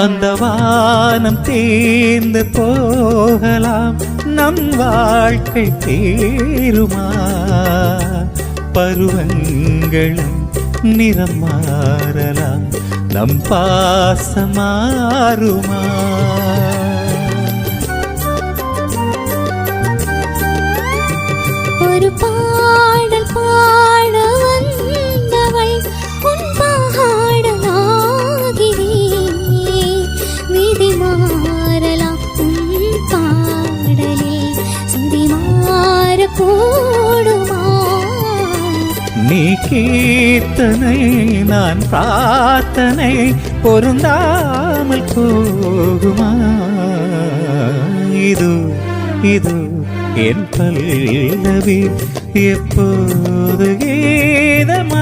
அந்த வானம் தேர்ந்து போகலாம், நம் வாழ்க்கை தேருமா? பருவங்களும் நிறம் மாறலாம், நம் பாசம் மாறுமா? ஒரு பாடல் பாட வந்தவள் உன் பாடலாகிறே, விதி மாறலாம் உன் பாடலில் சுதி மாறக்கூடுமா? நீ கீர்த்தனை நான் பிரார்த்தனை பொருந்தாமல் போகுமா? இது இது என் பல்லவி எப்போது கீதமாகுமோ?